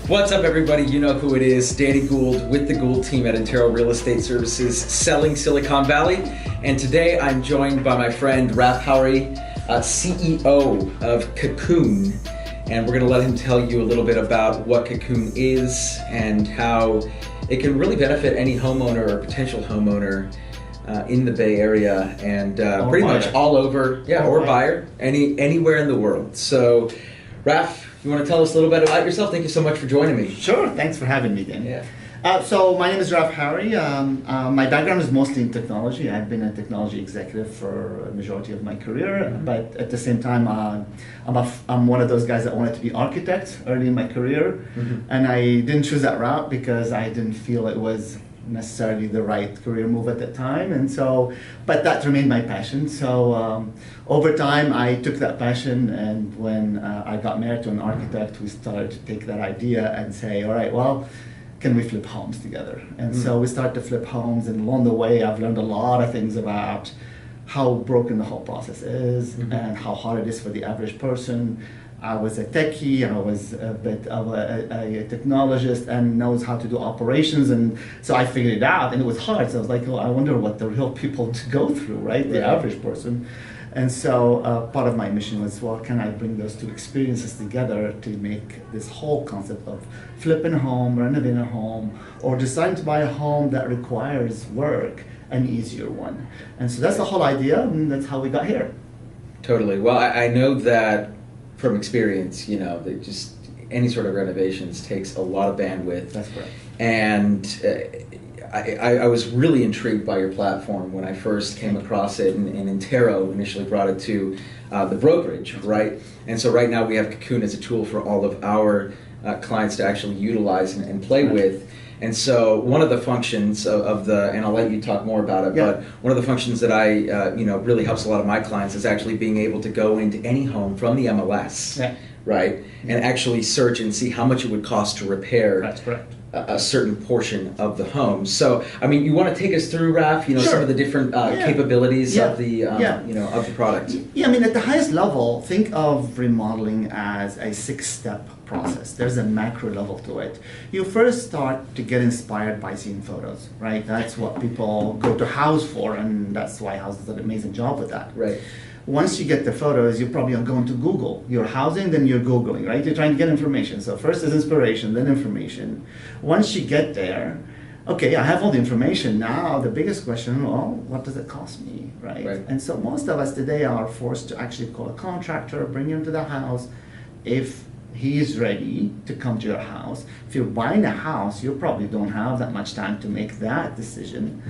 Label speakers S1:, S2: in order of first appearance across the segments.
S1: What's up, everybody? You know who it is. Danny Gould with the Gould team at Millennial Real Estate Services, selling Silicon Valley. And today I'm joined by my friend Raf Howery, CEO of Kukun. And we're going to let him tell you a little bit about what Kukun is and how it can really benefit any homeowner or potential homeowner in the Bay Area and pretty much all over, or buyer, anywhere in the world. So, Raf, you want to tell us a little bit about yourself? Thank you so much for joining me.
S2: Sure, thanks for having me, Dan.
S1: Yeah.
S2: So my name is Raf Howery. My background is mostly in technology. I've been a technology executive for a majority of my career, but at the same time, I'm one of those guys that wanted to be architect early in my career, and I didn't choose that route because I didn't feel it was necessarily the right career move at that time, and so, but that remained my passion. So over time I took that passion, and when I got married to an architect, we started to take that idea and say, all right, well, can we flip homes together? And so we started to flip homes, and along the way I've learned a lot of things about how broken the whole process is and how hard it is for the average person. I was a techie, I was a bit of a technologist and knows how to do operations, and so I figured it out, and it was hard. So I was like, oh, I wonder what the real people to go through, right? The average person. And so part of my mission was, well, can I bring those two experiences together to make this whole concept of flipping a home, renovating a home, or deciding to buy a home that requires work, an easier one. And so that's the whole idea, and that's how we got here. Totally.
S1: Well, I know that from experience, you know, that just any sort of renovations takes a lot of bandwidth.
S2: That's correct.
S1: And I was really intrigued by your platform when I first came across it, and Intero initially brought it to the brokerage, right? And so right now we have Kukun as a tool for all of our clients to actually utilize and play with. And so one of the functions of the, and I'll let you talk more about it, but one of the functions that I, really helps a lot of my clients is actually being able to go into any home from the MLS, right? And actually search and see how much it would cost to repair.
S2: That's correct.
S1: A certain portion of the home. So, I mean, you want to take us through, Raf, some of the different capabilities of the, of the product?
S2: Yeah, I mean, at the highest level, think of remodeling as a 6-step process. There's a macro level to it. You first start to get inspired by seeing photos, right? That's what people go to House for, and that's why House does an amazing job with that.
S1: Right.
S2: Once you get the photos, you're probably going to Google your housing, then you're Googling, right? You're trying to get information. So first is inspiration, then information. Once you get there, okay, I have all the information. Now the biggest question, well, what does it cost me, right? And so most of us today are forced to actually call a contractor, bring him to the house if he's ready to come to your house. If you're buying a house, you probably don't have that much time to make that decision.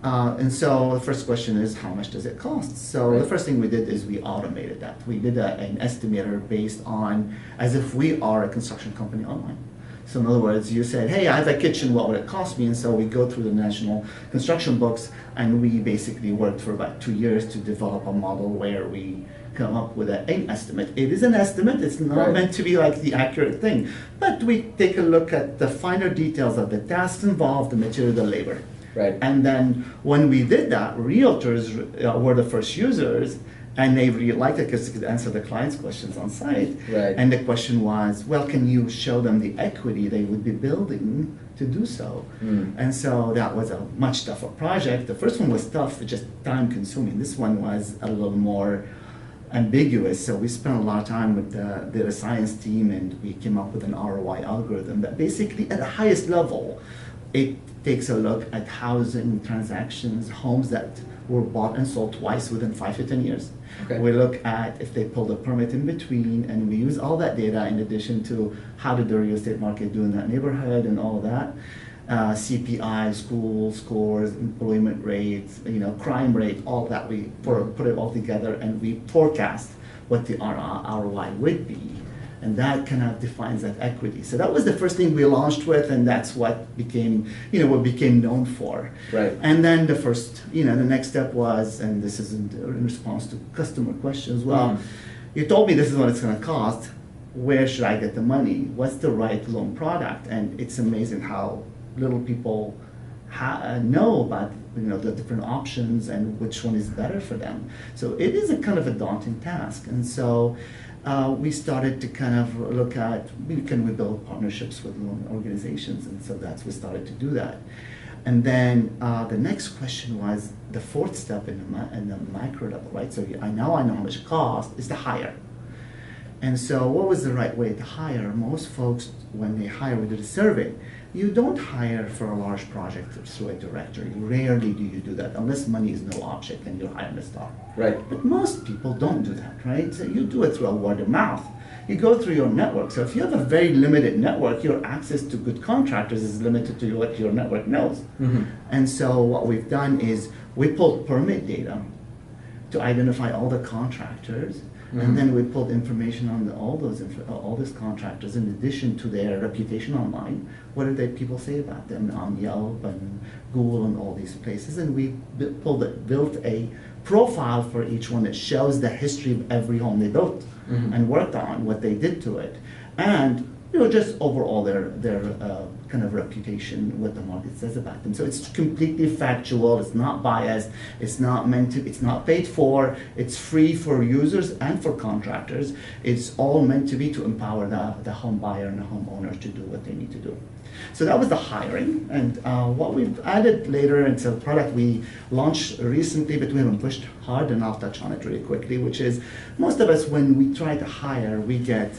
S2: And so the first question is, how much does it cost? So the first thing we did is we automated that. We did an estimator based on as if we are a construction company online. So in other words, you said, hey, I have a kitchen, what would it cost me? And so we go through the national construction books, and we basically worked for about 2 years to develop a model where we come up with an estimate. It is an estimate, it's not meant to be like the accurate thing, but we take a look at the finer details of the tasks involved, the material, the labor.
S1: Right.
S2: And then when we did that, realtors were the first users, and they really liked it because they could answer the client's questions on site.
S1: Right.
S2: And the question was, well, can you show them the equity they would be building to do so? And so that was a much tougher project. The first one was tough, just time consuming. This one was a little more ambiguous, so we spent a lot of time with the data science team, and we came up with an ROI algorithm that basically at the highest level, it takes a look at housing transactions, homes that were bought and sold twice within 5 to 10 years.
S1: Okay.
S2: We look at if they pulled a permit in between, and we use all that data in addition to how did the real estate market do in that neighborhood and all that. CPI, school scores, employment rates, crime rate, all that. We put it all together, and we forecast what the ROI would be. And that kind of defines that equity. So that was the first thing we launched with, and that's what became, what became known for.
S1: Right.
S2: And then the next step was, and this is in response to customer questions, well, you told me this is what it's going to cost. Where should I get the money? What's the right loan product? And it's amazing how little people know about the different options and which one is better for them. So it is a kind of a daunting task. And so we started to kind of look at, can we build partnerships with loan organizations? And so we started to do that. And then the next question was the fourth step in the micro level, right? So I know how much it costs, is to hire. And so what was the right way to hire? Most folks, when they hire, we did a survey. You don't hire for a large project through a directory. Rarely do you do that, unless money is no object and you're hiring a star.
S1: Right.
S2: But most people don't do that, right? So you do it through a word of mouth. You go through your network. So if you have a very limited network, your access to good contractors is limited to what your network knows.
S1: Mm-hmm.
S2: And so what we've done is we pulled permit data to identify all the contractors. Mm-hmm. And then we pulled information on all those contractors in addition to their reputation online. What did people say about them on Yelp and Google and all these places? And we built a profile for each one that shows the history of every home they built mm-hmm. and worked on, what they did to it, and just overall their kind of reputation, what the market says about them. So it's completely factual, it's not biased, it's not paid for, it's free for users and for contractors. It's all meant to be to empower the home buyer and the homeowner to do what they need to do. So that was the hiring, and what we've added later into the product we launched recently, but we haven't pushed hard, and I'll touch on it really quickly, which is most of us, when we try to hire, we get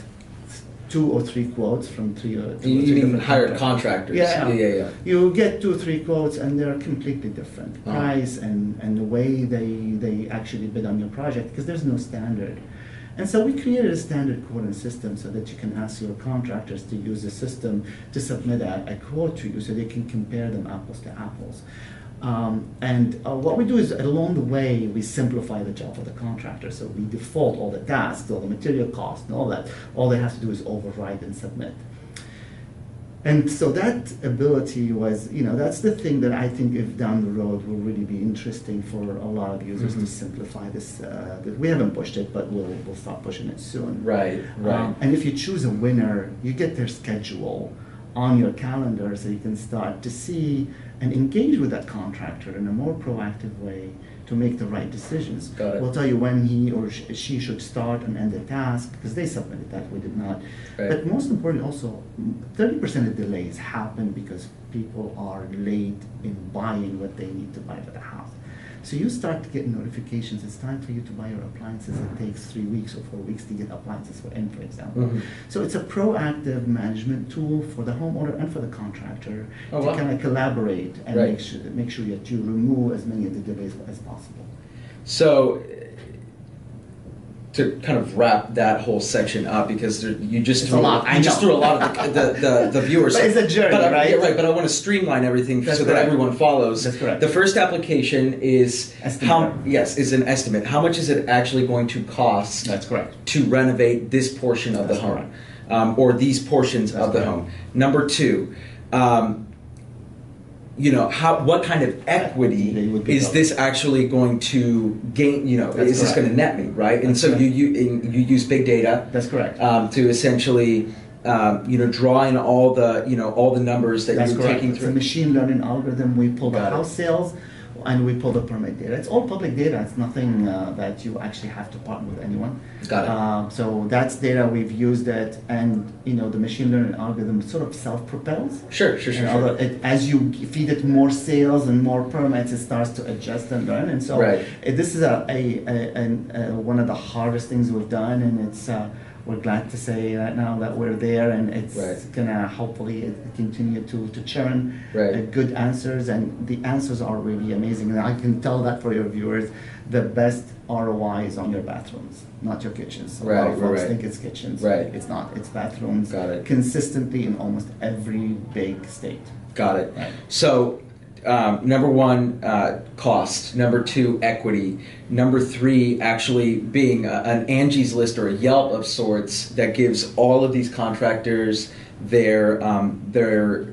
S2: 2 or 3 quotes from
S1: you mean hired contractors?
S2: Yeah. You get 2 or 3 quotes, and they're completely different price and the way they actually bid on your project, because there's no standard. And so we created a standard quoting system so that you can ask your contractors to use the system to submit a quote to you, so they can compare them apples to apples. What we do is, along the way, we simplify the job for the contractor. So we default all the tasks, all the material costs, and all that. All they have to do is override and submit. And so that ability was, that's the thing that I think, if down the road, will really be interesting for a lot of users mm-hmm. to simplify this. We haven't pushed it, but we'll start pushing it soon.
S1: Right.
S2: And if you choose a winner, you get their schedule on your calendar, so you can start to see and engage with that contractor in a more proactive way to make the right decisions.
S1: Got it.
S2: We'll tell you when he or she should start and end the task, because they submitted that, we did not.
S1: Right.
S2: But most importantly, also, 30% of delays happen because people are late in buying what they need to buy for the house. So you start to get notifications, it's time for you to buy your appliances. It takes 3 weeks or 4 weeks to get appliances for example. Mm-hmm. So it's a proactive management tool for the homeowner and for the contractor to kind of collaborate and
S1: right.
S2: make sure that you remove as many of the delays as possible.
S1: So to kind of wrap that whole section up, because you just threw a lot of the viewers.
S2: But it's a journey, right?
S1: Yeah, right. But I want to streamline everything so that everyone follows.
S2: That's correct.
S1: The first application is is an estimate. How much is it actually going to cost?
S2: That's correct.
S1: To renovate this portion of the home, or these portions of the home. Number 2. What kind of equity is this actually going to gain? Is this going to net me, right? And so you use big data.
S2: That's correct.
S1: To essentially, draw in all the numbers that you're taking through.
S2: It's a machine learning algorithm. We pull the house sales, and we pull the permit data. It's all public data. It's nothing that you actually have to partner with anyone.
S1: Got it.
S2: So that's data, we've used it, and the machine learning algorithm sort of self-propels.
S1: Sure.
S2: As you feed it more sales and more permits, it starts to adjust and learn. And so this is one of the hardest things we've done, and it's we're glad to say right now that we're there, and it's gonna hopefully continue to churn good answers, and the answers are really amazing. And I can tell that for your viewers, the best ROI is on your bathrooms, not your kitchens. A lot of folks think it's kitchens. It's not. It's bathrooms.
S1: Got it.
S2: Consistently in almost every big state.
S1: Got it.
S2: Right.
S1: So. Number 1, cost. Number 2, equity. Number 3, actually being an Angie's List or a Yelp of sorts that gives all of these contractors their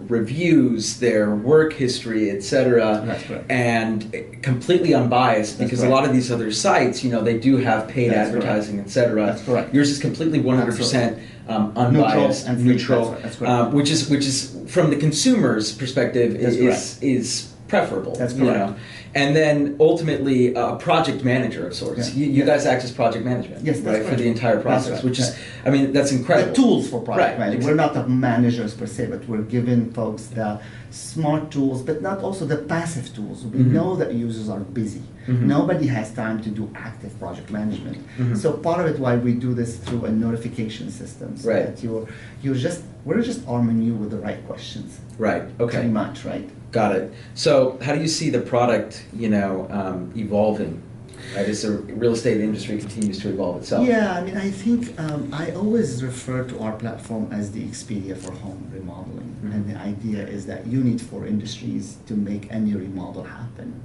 S1: reviews, their work history, etc.
S2: That's correct.
S1: And completely unbiased, because a lot of these other sites, they do have paid advertising, etc.
S2: That's correct.
S1: Yours is completely 100% unbiased, neutral, which is from the consumer's perspective is preferable.
S2: That's correct.
S1: And then ultimately a project manager of sorts.
S2: Yeah.
S1: You guys act as project management,
S2: Yes, that's
S1: right, for
S2: right.
S1: the entire process,
S2: That's right.
S1: which is, I mean, that's incredible.
S2: The tools for project
S1: Right,
S2: management.
S1: exactly.
S2: We're not the managers per se, but we're giving folks the smart tools, but not also the passive tools. We know that users are busy. Nobody has time to do active project management. So part of it why we do this through a notification system, so
S1: Right.
S2: that we're just arming you with the right questions.
S1: Right. Okay.
S2: Pretty much, right?
S1: Got it. So, how do you see the product, evolving? Right, as the real estate industry continues to evolve itself.
S2: Yeah, I mean, I think I always refer to our platform as the Expedia for home remodeling. And the idea is that you need 4 industries to make any remodel happen.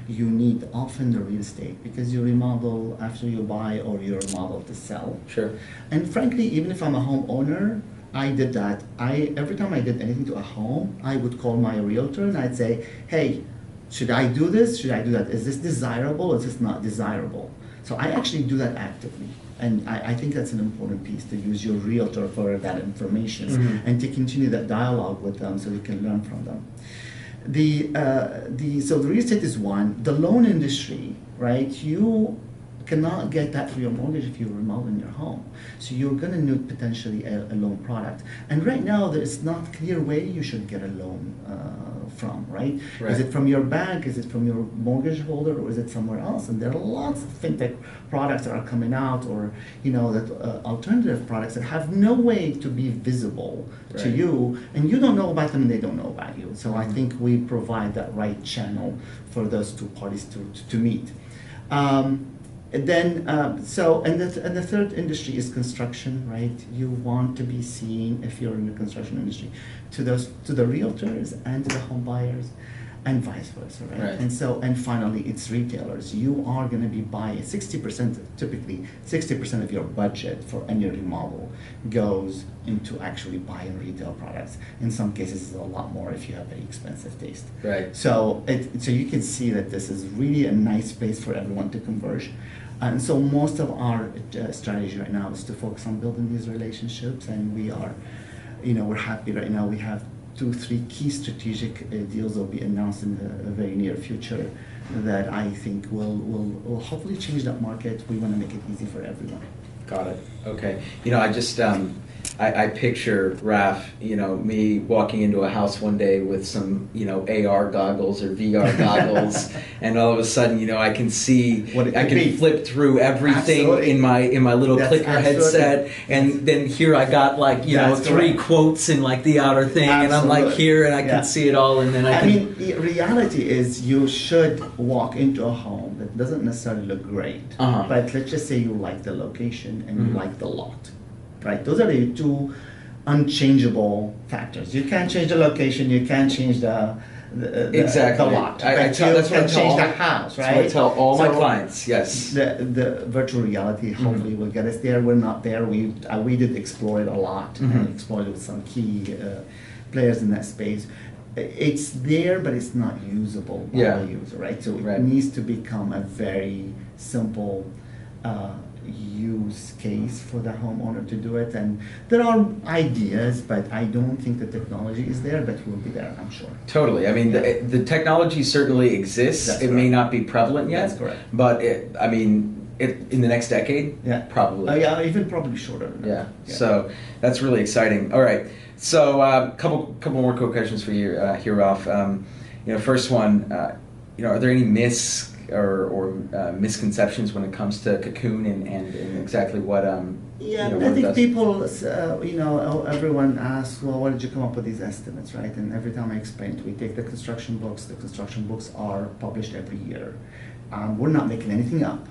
S2: You need often the real estate because you remodel after you buy or you remodel to sell.
S1: Sure.
S2: And frankly, even if I'm a homeowner, I did that. Every time I did anything to a home, I would call my realtor and I'd say, hey, should I do this? Should I do that? Is this desirable or is this not desirable? So I actually do that actively. And I think that's an important piece, to use your realtor for that information and to continue that dialogue with them so you can learn from them. So the real estate is one. The loan industry, right? You cannot get that for your mortgage if you're remodeling your home. So you're going to need potentially a loan product. And right now, there's not clear way you should get a loan from, right? Is it from your bank? Is it from your mortgage holder? Or is it somewhere else? And there are lots of fintech products that are coming out, or alternative products that have no way to be visible to you, and you don't know about them and they don't know about you. So I think we provide that right channel for those two parties to meet. And the third industry is construction, right? You want to be seen, if you're in the construction industry, to the realtors and to the home buyers, and vice versa, right? And finally, it's retailers. You are going to be buying 60%, 60% of your budget for any remodel goes into actually buying retail products. In some cases, it's a lot more if you have very expensive taste.
S1: Right.
S2: So you can see that this is really a nice space for everyone to converge. And so most of our strategy right now is to focus on building these relationships, and we are, we're happy right now. We have 2-3 key strategic deals that will be announced in the very near future that I think will hopefully change that market. We want to make it easy for everyone.
S1: Got it. Okay. I just I picture Raf, me walking into a house one day with some, AR goggles or VR goggles, and all of a sudden, I can see, I can flip through everything in my little clicker headset, and then here I got 3 quotes in the outer thing, and I'm here, and I can see it all, and then I
S2: mean, reality is you should walk into a home that doesn't necessarily look great, but let's just say you like the location and you like the lot. Right, those are the 2 unchangeable factors. You can't change the location. You can't change the lot.
S1: That's
S2: you
S1: what
S2: can
S1: I
S2: change the house, right?
S1: That's what I tell all my clients. Yes.
S2: The virtual reality hopefully will get us there. We're not there. We did explore it a lot and explored it with some key players in that space. It's there, but it's not usable by the user, right? So it needs to become a very simple use case for the homeowner to do it. And there are ideas, but I don't think the technology is there, but will be there, I'm sure.
S1: Totally. I mean, the technology certainly exists. It may not be prevalent yet.
S2: That's correct.
S1: But in the next decade, probably.
S2: Even probably shorter than that.
S1: So that's really exciting. All right. So couple more quick questions for you here, Raf. First one, are there any myths or misconceptions when it comes to Kukun and exactly what
S2: I think people, everyone asks, well, why did you come up with these estimates, right? And every time I explain it, we take the construction books. The construction books are published every year. We're not making anything up.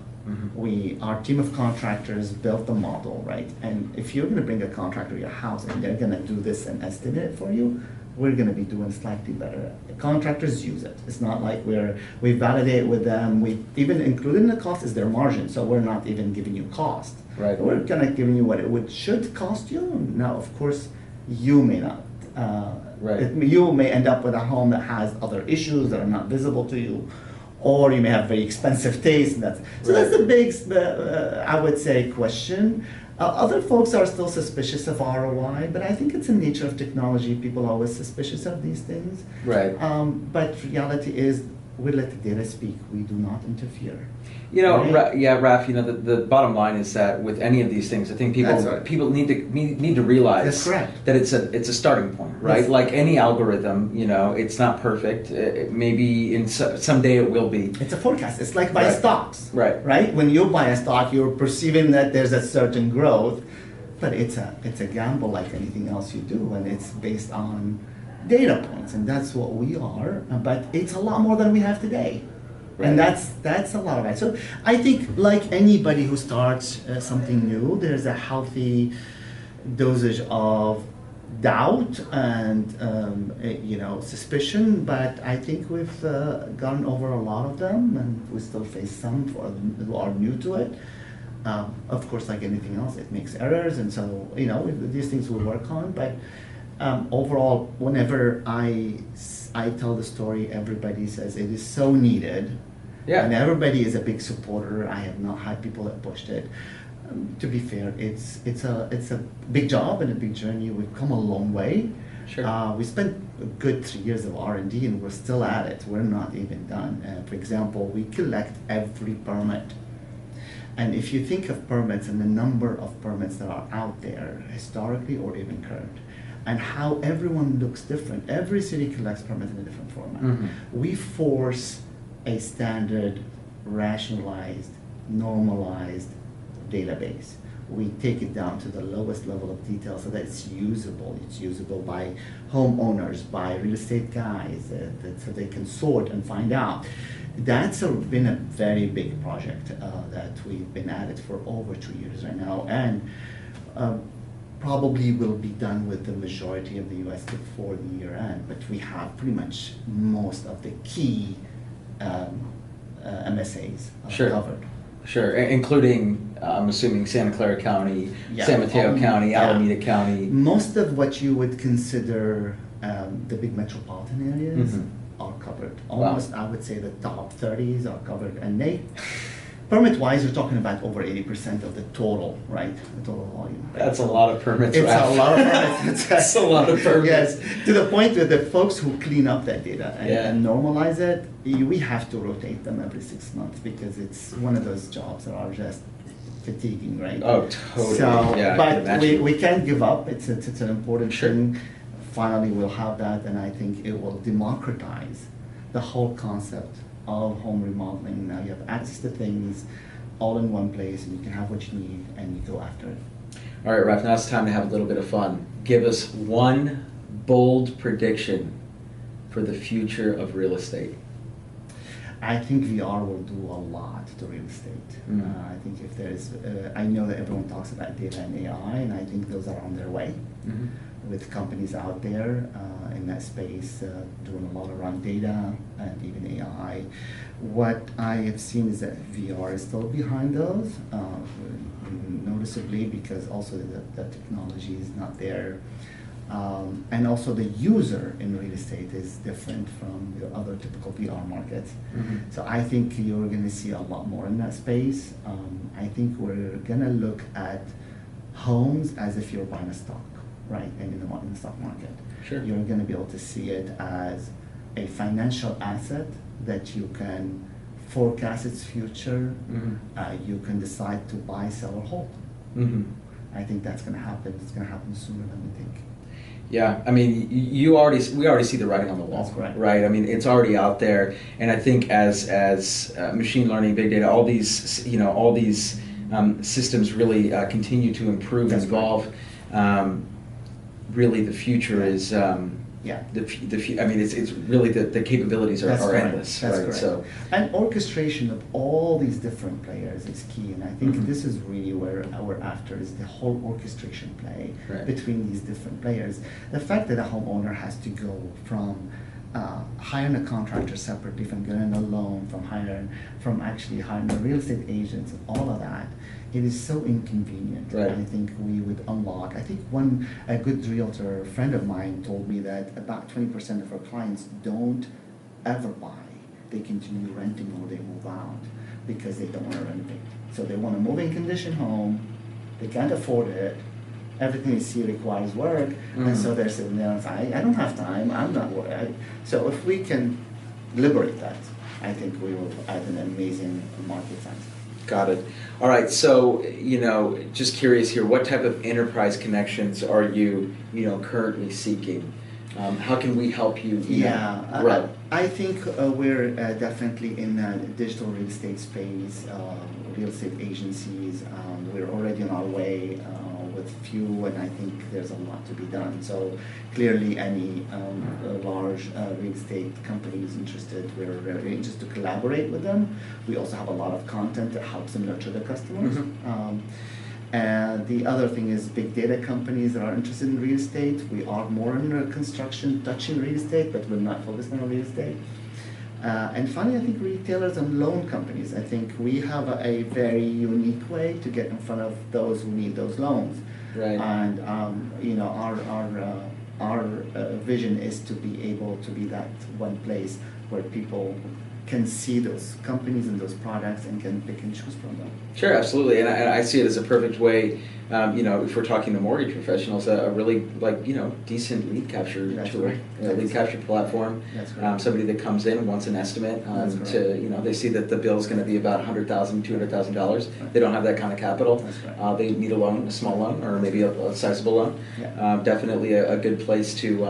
S2: Our team of contractors built the model, right? And if you're going to bring a contractor to your house and they're going to do this and estimate it for you, we're going to be doing slightly better. The contractors use it. It's not like we validate with them. We even included in the cost is their margin, so we're not even giving you cost.
S1: Right.
S2: We're kind of giving you what it should cost you. Now, of course, you may not. You may end up with a home that has other issues that are not visible to you, or you may have very expensive taste. That's the big, I would say, question. Other folks are still suspicious of ROI, but I think it's the nature of technology. People are always suspicious of these things.
S1: Right.
S2: But reality is, we let the data speak. We do not interfere.
S1: You know,
S2: Right?
S1: Raf. You know, the bottom line is that with any of these things, I think
S2: That's right.
S1: people need to realize
S2: That's correct.
S1: that it's a starting point, right?
S2: Yes.
S1: Like any algorithm, you know, it's not perfect. Maybe someday it will be.
S2: It's a forecast. It's like buying
S1: Right.
S2: stocks.
S1: Right.
S2: Right? When you buy a stock, you're perceiving that there's a certain growth, but it's a gamble like anything else you do, and it's based on data points, and that's what we are. But it's a lot more than we have today.
S1: Right.
S2: And that's a lot of it. So I think, like anybody who starts something new, there's a healthy dosage of doubt and suspicion. But I think we've gotten over a lot of them, and we still face some who are new to it. Of course, like anything else, it makes errors, and so these things we work on. But overall, whenever I tell the story, everybody says it is so needed.
S1: Yeah.
S2: And everybody is a big supporter. I have not had people that pushed it. To be fair, it's a big job and a big journey. We've come a long way.
S1: Sure.
S2: We spent a good 3 years of R&D, and we're still at it. We're not even done. For example, we collect every permit. And if you think of permits and the number of permits that are out there, historically or even current, and how everyone looks different. Every city collects permits in a different format.
S1: Mm-hmm.
S2: We force a standard, rationalized, normalized database. We take it down to the lowest level of detail so that it's usable. It's usable by homeowners, by real estate guys, so they can sort and find out. That's been a very big project that we've been at it for over 2 years right now, and probably will be done with the majority of the U.S. before the year end, but we have pretty much most of the key MSAs
S1: Sure.
S2: covered.
S1: Sure, including, I'm assuming, Santa Clara County,
S2: Yeah.
S1: San Mateo County,
S2: Yeah.
S1: Alameda County.
S2: Most of what you would consider the big metropolitan areas
S1: Mhm.
S2: are covered.
S1: Wow.
S2: Almost, I would say the top 30s are covered, and permit-wise, you're talking about over 80% of the total, right? The total volume. Right?
S1: That's a lot of permits.
S2: It's
S1: Raf.
S2: a lot of permits.
S1: That's a lot of permits.
S2: Yes, to the point that the folks who clean up that data
S1: Yeah.
S2: and normalize it, we have to rotate them every 6 months because it's one of those jobs that are just fatiguing, right?
S1: Oh, totally.
S2: So,
S1: Yeah, I can
S2: but
S1: imagine.
S2: we can't give up. It's an important
S1: Sure.
S2: thing. Finally, we'll have that, and I think it will democratize the whole concept of home remodeling. Now you have access to things all in one place, and you can have what you need, and you go after it.
S1: All right, Raf, now it's time to have a little bit of fun. Give us one bold prediction for the future of real estate.
S2: I think VR will do a lot to real estate.
S1: Mm.
S2: I think if there's, I know that everyone talks about data and AI, and I think those are on their way.
S1: Mm-hmm.
S2: With companies out there in that space doing a lot around data and even AI. What I have seen is that VR is still behind those, noticeably because also the technology is not there. And also the user in real estate is different from the other typical VR markets.
S1: Mm-hmm.
S2: So I think you're going to see a lot more in that space. I think we're going to look at homes as if you're buying a stock. Right, and in the stock market,
S1: Sure.
S2: You're going to be able to see it as a financial asset that you can forecast its future.
S1: Mm-hmm.
S2: You can decide to buy, sell, or hold.
S1: Mm-hmm.
S2: I think that's going to happen. It's going to happen sooner than we think.
S1: Yeah, I mean, we already see the writing on the wall,
S2: That's correct.
S1: right? I mean, it's already out there, and I think as machine learning, big data, all these systems really continue to improve and
S2: That's
S1: evolve. Really, the future is
S2: Yeah.
S1: I mean, it's really the capabilities are
S2: correct.
S1: endless,
S2: That's
S1: right?
S2: correct.
S1: So,
S2: And orchestration of all these different players is key, and I think
S1: Mhm.
S2: this is really where we're after is the whole orchestration play
S1: Right.
S2: between these different players. The fact that a homeowner has to go from hiring a contractor separately, from getting a loan, from actually hiring a real estate agent, and all of that, it is so inconvenient.
S1: Right.
S2: I think we would unlock. I think a good realtor friend of mine told me that about 20% of our clients don't ever buy. They continue renting or they move out because they don't want to renovate. So they want a moving condition home, they can't afford it, everything they see requires work, and so they're sitting there and saying, I don't have time, I'm not worried. So if we can liberate that, I think we will add an amazing market size.
S1: Got it. All right. So, just curious here, what type of enterprise connections are you, currently seeking? How can we help you? Grow?
S2: I think we're definitely in the digital real estate space, real estate agencies. We're already on our way with few, and I think there's a lot to be done. So clearly, any large real estate companies interested, we're very interested to collaborate with them. We also have a lot of content that helps them nurture their customers. And the other thing is big data companies that are interested in real estate. We are more in construction, touching real estate, but we're not focused on real estate. And finally, I think retailers and loan companies. I think we have a very unique way to get in front of those who need those loans.
S1: Right.
S2: And our vision is to be able to be that one place where people can see those companies and those products and can pick and choose from them.
S1: Sure, absolutely, and I see it as a perfect way. If we're talking to mortgage professionals, a really decent lead capture tool, lead capture platform.
S2: That's right.
S1: Somebody that comes in wants an estimate they see that the bill is going to be about $100,000, $200,000. They don't have that kind of capital.
S2: That's right.
S1: They need a loan, a small loan, or maybe a sizable loan.
S2: Yeah.
S1: Definitely a good place to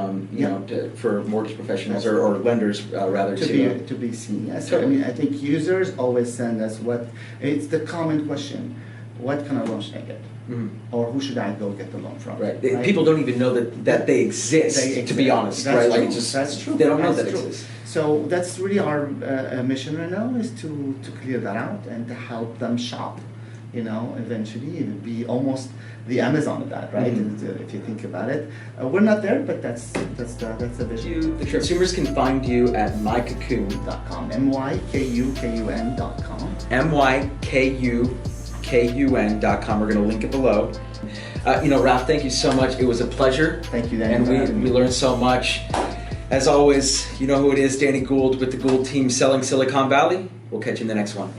S1: for mortgage professionals or lenders rather
S2: to be seen. Yes.
S1: Totally.
S2: I mean, I think users always send us it's the common question: what kind of loan should I get? Or who should I go get the loan from?
S1: Right. People don't even know that they exist. To be honest,
S2: that's
S1: right?
S2: True.
S1: Like
S2: That's true.
S1: They don't know
S2: that's
S1: that
S2: true.
S1: exists.
S2: So that's really our mission right now, is to clear that out and to help them shop. Eventually it would be almost the Amazon of that, right? If you think about it, we're not there, but that's the vision.
S1: The consumers can find you at mykukun.com.
S2: mykukun.com.
S1: mykukun.com. We're going to link it below. Raf, thank you so much. It was a pleasure.
S2: Thank you, Danny.
S1: And we learned so much. As always, you know who it is, Danny Gould with the Gould team selling Silicon Valley. We'll catch you in the next one.